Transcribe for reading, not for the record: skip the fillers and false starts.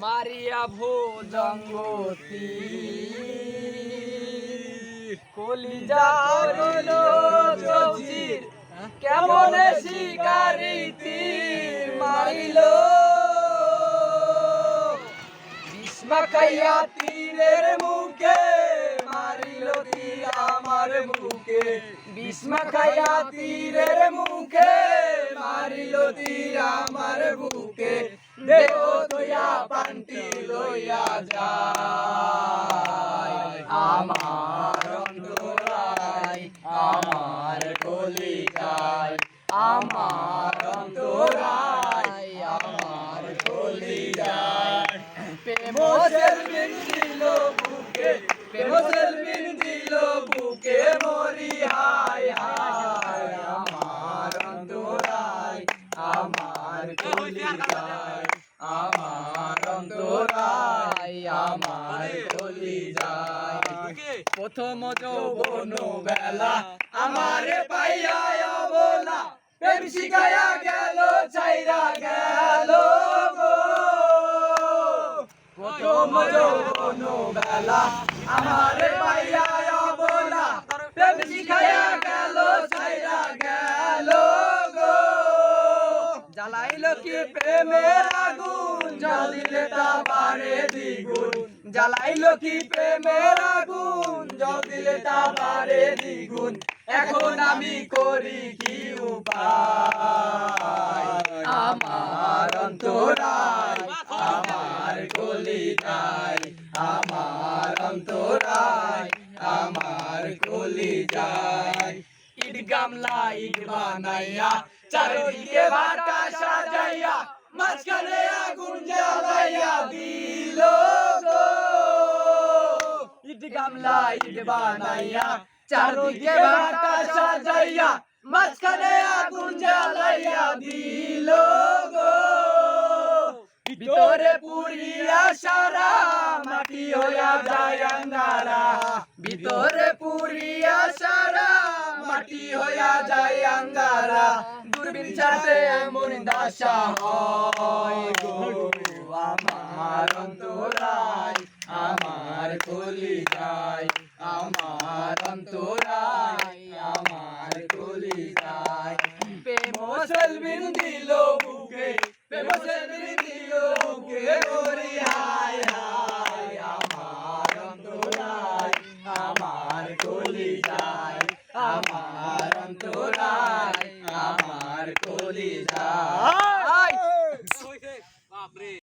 মারিয়া ভোজঙ্গতি কলিজা হলো চৌচির কেমন শিকারি তীর মারিল বিস্মা খাইয়া তীরের মুখে মারিল তীর আমার বুকে বিস্মা খাইয়া তীরের মুখে মারিল তীর আমার বুকে দেহ তোয়া পান্তি লইয়া যায় আমার অন্তরায় আমার কলিজায় আমার অন্তরায় আমার কলিজায় প্রেমের বিন দিল বুকে প্রেমের বিন দিল বুকে মরি হায় হায় আমার অন্তরায় আমার কলিজায় আমার অন্তরায় আমার কলিজায় প্রথম যৌবন বেলা আমারে পাইয়া অবলা প্রেম শিখাইয়া গেল ছাইরা গেল গো প্রথম যৌবন বেলা আমারে পাইয়া অবলা প্রেম শিখাইয়া গেল ছাইরা গেল গো জ্বালাইল কি প্রেমের আগুন জ্বলিলে তা বাড়ে দ্বিগুণ জ্বালাইল কি প্রেমের আগুন জ্বলিলে তা বাড়ে দ্বিগুণ এখন আমি করি কি উপায় আমার অন্তরায় আমার কলিজায় আমার অন্তরায় আমার কলিজায় ইট গামলা ইট বানাইয়া চারিদিকে ভাটা সাজাইয়া মাঝখানে আগুন জ্বালাইয়া দিল গো ইট গামলা ইট বানাইয়া চারিদিকে ভাটা সাজাইয়া মাঝখানে আগুন জ্বালাইয়া দিল গো ভিতরে পুরিয়া সারা মাটি হইয়া যায় আঙ্গারা ভিতরে পুরিয়া সারা মাটি হইয়া যায় আঙ্গারা দূরবীন ছাড়তে এমন দশা হয় গো আমার অন্তরায় আমার কলিজায় আমার অন্তরায় আমার কলিজায় প্রেমের বিন দিল বুকে প্রেমের বিন দিল বুকে ওরে হায় হায় আমার অন্তরায় আমার কলিজায় আমার অন্তরায় আমার কলিজায়